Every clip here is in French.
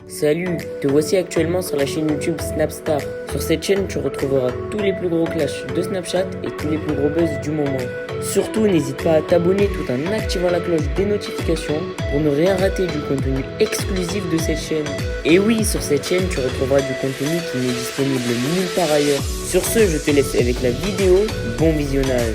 Salut, te voici actuellement sur la chaîne YouTube Snapstar. Sur cette chaîne, tu retrouveras tous les plus gros clashs de Snapchat et tous les plus gros buzz du moment. Surtout, n'hésite pas à t'abonner tout en activant la cloche des notifications pour ne rien rater du contenu exclusif de cette chaîne. Et oui, sur cette chaîne, tu retrouveras du contenu qui n'est disponible nulle part ailleurs. Sur ce, je te laisse avec la vidéo. Bon visionnage.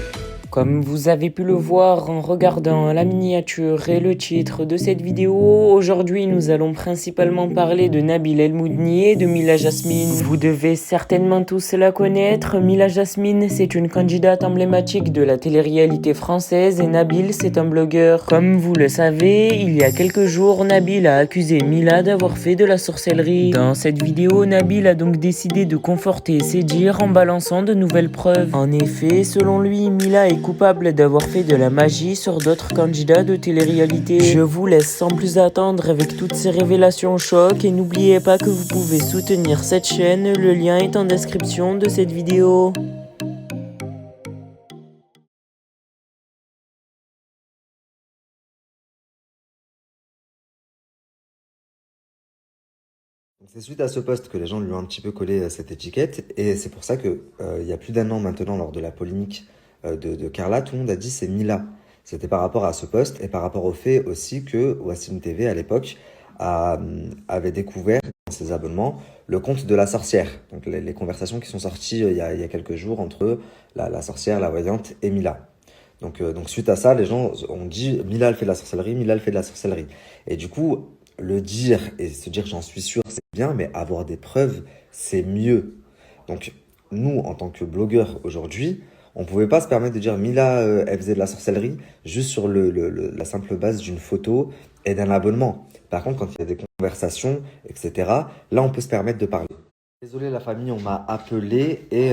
Comme vous avez pu le voir en regardant la miniature et le titre de cette vidéo, aujourd'hui nous allons principalement parler de Nabil El Moudni et de Mila Jasmine. Vous devez certainement tous la connaître. Mila Jasmine, c'est une candidate emblématique de la télé-réalité française et Nabil, c'est un blogueur. Comme vous le savez, il y a quelques jours, Nabil a accusé Mila d'avoir fait de la sorcellerie. Dans cette vidéo, Nabil a donc décidé de conforter ses dires en balançant de nouvelles preuves. En effet, selon lui, Mila est coupable d'avoir fait de la magie sur d'autres candidats de télé-réalité. Je vous laisse sans plus attendre avec toutes ces révélations choc et n'oubliez pas que vous pouvez soutenir cette chaîne, le lien est en description de cette vidéo. C'est suite à ce post que les gens lui ont un petit peu collé cette étiquette, et c'est pour ça que il y a plus d'un an maintenant, lors de la polémique de Carla, tout le monde a dit c'est Mila. C'était par rapport à ce post et par rapport au fait aussi que Wassim TV à l'époque avait découvert dans ses abonnements le compte de la sorcière. Donc les conversations qui sont sorties il y a quelques jours entre la sorcière, la voyante et Mila. Donc suite à ça, les gens ont dit Mila elle fait de la sorcellerie, Mila elle fait de la sorcellerie. Et du coup, le dire et se dire j'en suis sûr, c'est bien, mais avoir des preuves, c'est mieux. Donc nous, en tant que blogueurs aujourd'hui, on pouvait pas se permettre de dire Mila, elle faisait de la sorcellerie juste sur la simple base d'une photo et d'un abonnement. Par contre, quand il y a des conversations, etc., là, on peut se permettre de parler. Désolé la famille, on m'a appelé et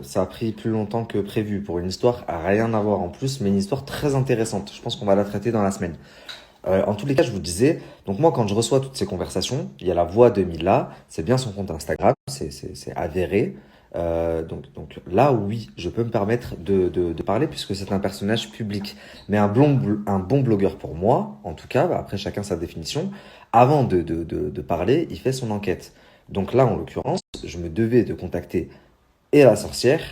ça a pris plus longtemps que prévu pour une histoire à rien à voir en plus, mais une histoire très intéressante. Je pense qu'on va la traiter dans la semaine. En tous les cas, je vous disais, donc moi quand je reçois toutes ces conversations, il y a la voix de Mila, c'est bien son compte Instagram, c'est avéré. Donc là, oui, je peux me permettre de parler puisque c'est un personnage public. Mais un bon blogueur pour moi, en tout cas, après chacun sa définition, avant de parler, il fait son enquête. Donc là, en l'occurrence, je me devais de contacter et la sorcière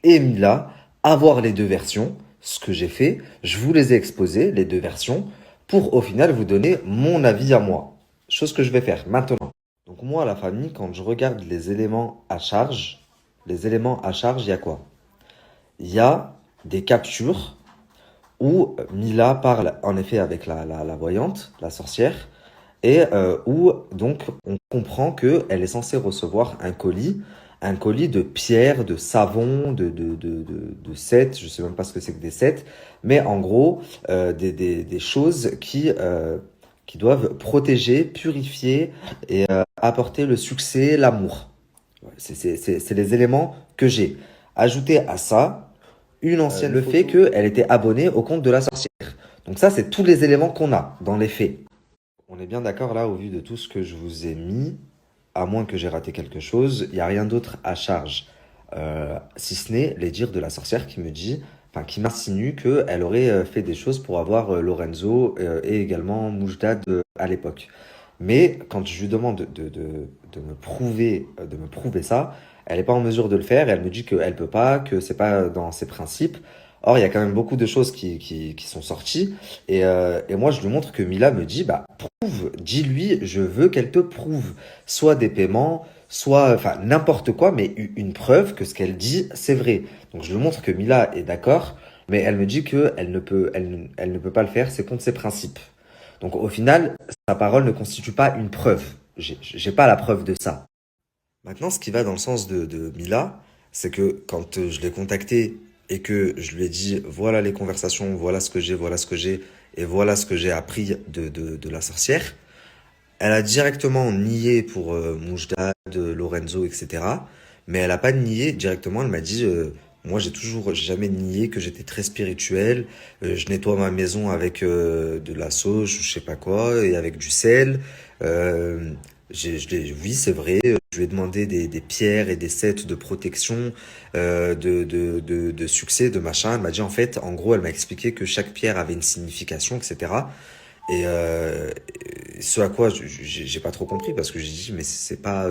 et Mila, avoir les deux versions, ce que j'ai fait. Je vous les ai exposées, les deux versions, pour au final vous donner mon avis à moi. Chose que je vais faire maintenant. Donc moi, la famille, quand je regarde les éléments à charge, il y a quoi? Il y a des captures où Mila parle en effet avec la voyante, la sorcière, et où donc on comprend qu'elle est censée recevoir un colis de pierres, de savon, de sets, je sais même pas ce que c'est que des sets, mais en gros des choses qui doivent protéger, purifier et apporter le succès, l'amour. Ouais, c'est les éléments que j'ai. Ajouté à ça, une ancienne le fait qu'elle était abonnée au compte de la sorcière. Donc ça, c'est tous les éléments qu'on a dans les faits. On est bien d'accord là, au vu de tout ce que je vous ai mis, à moins que j'ai raté quelque chose, il n'y a rien d'autre à charge. Si ce n'est les dires de la sorcière qui me dit, enfin qui m'insinue qu'elle aurait fait des choses pour avoir Lorenzo et également Moujdad à l'époque. Mais quand je lui demande de me prouver ça, elle n'est pas en mesure de le faire. Elle me dit qu'elle peut pas, que c'est pas dans ses principes. Or, il y a quand même beaucoup de choses qui sont sorties. Et moi, je lui montre que Mila me dit, bah, prouve, dis-lui, je veux qu'elle te prouve. Soit des paiements, soit, enfin, n'importe quoi, mais une preuve que ce qu'elle dit, c'est vrai. Donc, je lui montre que Mila est d'accord, mais elle me dit elle ne peut pas le faire, c'est contre ses principes. Donc, au final, sa parole ne constitue pas une preuve. J'ai pas la preuve de ça. Maintenant, ce qui va dans le sens de Mila, c'est que quand je l'ai contactée et que je lui ai dit, voilà les conversations, voilà ce que j'ai, et voilà ce que j'ai appris de la sorcière, elle a directement nié pour Moujdad, Lorenzo, etc. Mais elle a pas nié directement, elle m'a dit, moi j'ai jamais nié que j'étais très spirituel, je nettoie ma maison avec de la sauge, je sais pas quoi, et avec du sel. Euh, oui, c'est vrai, je lui ai demandé des pierres et des sets de protection, de succès, de machin. Elle m'a dit en fait, en gros, elle m'a expliqué que chaque pierre avait une signification, etc. Et ce à quoi j'ai pas trop compris parce que j'ai dit, mais c'est pas,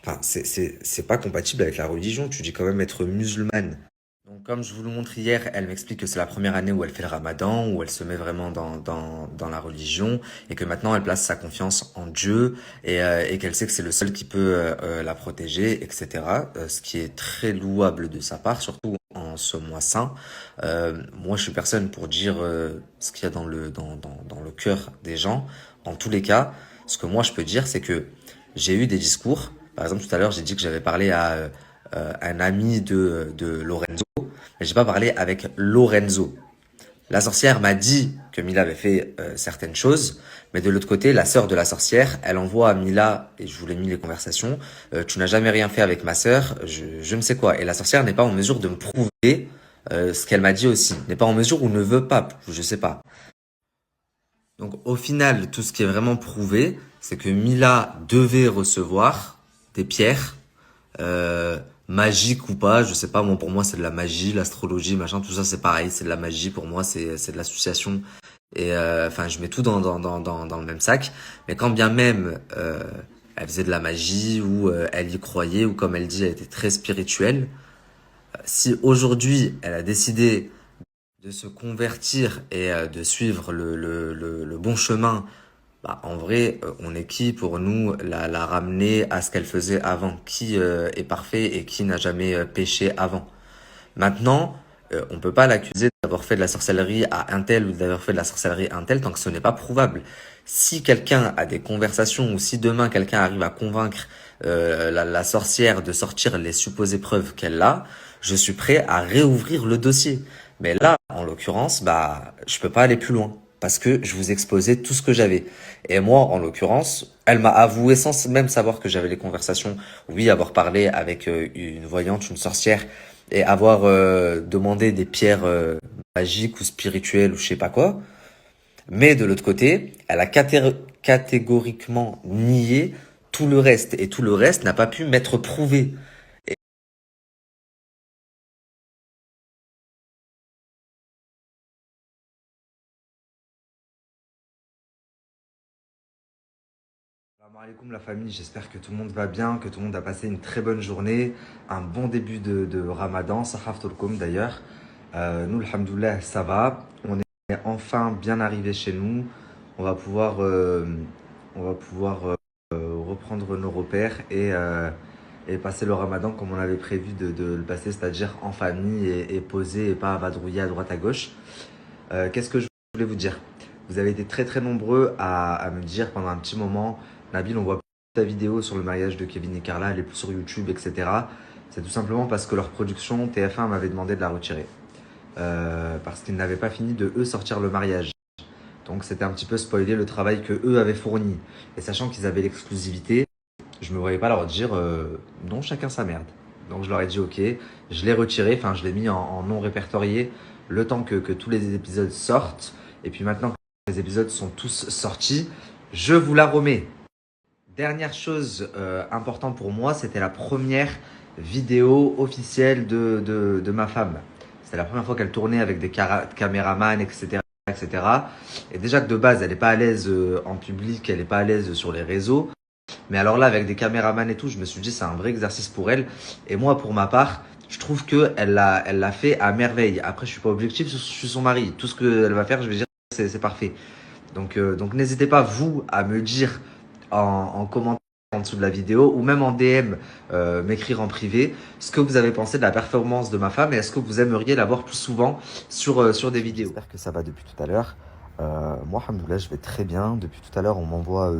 enfin, c'est pas compatible avec la religion. Tu dis quand même être musulmane. Donc, comme je vous le montre hier, elle m'explique que c'est la première année où elle fait le ramadan, où elle se met vraiment dans la religion, et que maintenant elle place sa confiance en Dieu, et qu'elle sait que c'est le seul qui peut la protéger, etc. Ce qui est très louable de sa part, surtout en ce mois saint. Moi, je suis personne pour dire ce qu'il y a dans le cœur des gens. En tous les cas, ce que moi je peux dire, c'est que j'ai eu des discours. Par exemple, tout à l'heure, j'ai dit que j'avais parlé à un ami de Lorenzo. Mais j'ai pas parlé avec Lorenzo. La sorcière m'a dit que Mila avait fait certaines choses, mais de l'autre côté, la sœur de la sorcière, elle envoie à Mila, et je vous l'ai mis les conversations, tu n'as jamais rien fait avec ma sœur, je ne sais quoi. Et la sorcière n'est pas en mesure de me prouver ce qu'elle m'a dit aussi, n'est pas en mesure ou ne veut pas, je sais pas. Donc au final, tout ce qui est vraiment prouvé, c'est que Mila devait recevoir des pierres magique ou pas, je sais pas, moi pour moi c'est de la magie, l'astrologie, machin, tout ça c'est pareil, c'est de la magie pour moi, c'est de l'association et enfin je mets tout dans le même sac, mais quand bien même elle faisait de la magie ou elle y croyait ou comme elle dit elle était très spirituelle, si aujourd'hui elle a décidé de se convertir et de suivre le bon chemin, bah, en vrai, on est qui pour nous la ramener à ce qu'elle faisait avant? Qui est parfait et qui n'a jamais péché avant? Maintenant, on peut pas l'accuser d'avoir fait de la sorcellerie à un tel ou d'avoir fait de la sorcellerie à un tel tant que ce n'est pas prouvable. Si quelqu'un a des conversations ou si demain quelqu'un arrive à convaincre la sorcière de sortir les supposées preuves qu'elle a, je suis prêt à réouvrir le dossier. Mais là, en l'occurrence, bah, je peux pas aller plus loin parce que je vous exposais tout ce que j'avais. Et moi, en l'occurrence, elle m'a avoué sans même savoir que j'avais les conversations, oui, avoir parlé avec une voyante, une sorcière, et avoir demandé des pierres magiques ou spirituelles ou je sais pas quoi. Mais de l'autre côté, elle a catégoriquement nié tout le reste, et tout le reste n'a pas pu m'être prouvé. Salam alaikum la famille, j'espère que tout le monde va bien, que tout le monde a passé une très bonne journée, un bon début de Ramadan, Sahaf Tolkoum d'ailleurs. Nous, alhamdoulilah, ça va. On est enfin bien arrivé chez nous. On va pouvoir, reprendre nos repères et passer le Ramadan comme on avait prévu de le passer, c'est-à-dire en famille et posé et pas vadrouiller à droite à gauche. Qu'est-ce que je voulais vous dire? Vous avez été très très nombreux à me dire pendant un petit moment, Nabil, on voit plus ta vidéo sur le mariage de Kevin et Carla, elle est plus sur YouTube, etc. C'est tout simplement parce que leur production, TF1 m'avait demandé de la retirer. Parce qu'ils n'avaient pas fini de eux sortir le mariage. Donc c'était un petit peu spoiler le travail que eux avaient fourni. Et sachant qu'ils avaient l'exclusivité, je me voyais pas leur dire non, chacun sa merde. Donc je leur ai dit ok, je l'ai retiré, enfin je l'ai mis en non répertorié le temps que tous les épisodes sortent. Et puis maintenant que les épisodes sont tous sortis, je vous la remets. Dernière chose importante pour moi, c'était la première vidéo officielle de ma femme. C'était la première fois qu'elle tournait avec des caméramans, etc., etc. Et déjà que de base, elle n'est pas à l'aise en public, elle n'est pas à l'aise sur les réseaux. Mais alors là, avec des caméramans et tout, je me suis dit c'est un vrai exercice pour elle. Et moi, pour ma part, je trouve que elle l'a fait à merveille. Après, je suis pas objectif, je suis son mari. Tout ce qu'elle va faire, je vais dire c'est parfait. Donc n'hésitez pas vous à me dire en commentaire en dessous de la vidéo ou même en DM, m'écrire en privé ce que vous avez pensé de la performance de ma femme et est-ce que vous aimeriez la voir plus souvent sur des vidéos. J'espère que ça va depuis tout à l'heure. Moi, alhamdoulilah, je vais très bien. Depuis tout à l'heure, on m'envoie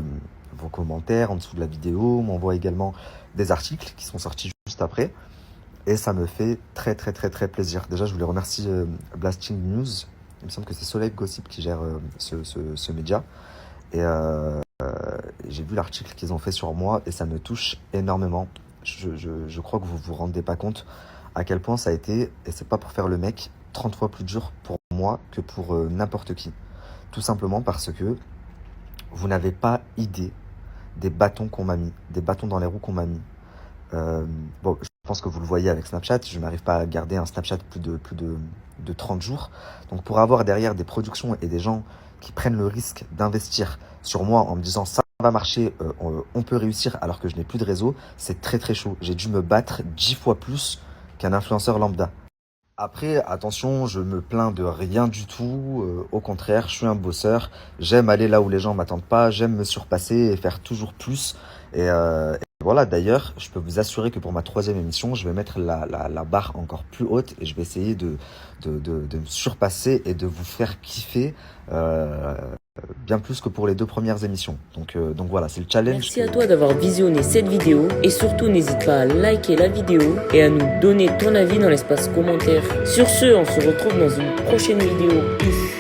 vos commentaires en dessous de la vidéo, on m'envoie également des articles qui sont sortis juste après. Et ça me fait très très très très plaisir. Déjà, je voulais remercier Blasting News. Il me semble que c'est Soleil Gossip qui gère ce média. Et j'ai vu l'article qu'ils ont fait sur moi et ça me touche énormément. Je crois que vous vous rendez pas compte à quel point ça a été, et c'est pas pour faire le mec, 30 fois plus dur pour moi que pour n'importe qui. Tout simplement parce que vous n'avez pas idée des bâtons qu'on m'a mis, des bâtons dans les roues qu'on m'a mis. Bon, je pense que vous le voyez avec Snapchat, je n'arrive pas à garder un Snapchat plus de 30 jours. Donc pour avoir derrière des productions et des gens qui prennent le risque d'investir sur moi en me disant ça va marcher, on peut réussir alors que je n'ai plus de réseau, c'est très très chaud. J'ai dû me battre 10 fois plus qu'un influenceur lambda. Après, attention, je me plains de rien du tout. Au contraire, je suis un bosseur. J'aime aller là où les gens m'attendent pas. J'aime me surpasser et faire toujours plus. Et voilà, d'ailleurs, je peux vous assurer que pour ma 3e émission, je vais mettre la barre encore plus haute et je vais essayer de me surpasser et de vous faire kiffer bien plus que pour les 2 premières émissions. Donc voilà, c'est le challenge. Merci à toi d'avoir visionné cette vidéo et surtout n'hésite pas à liker la vidéo et à nous donner ton avis dans l'espace commentaire. Sur ce, on se retrouve dans une prochaine vidéo. Peace.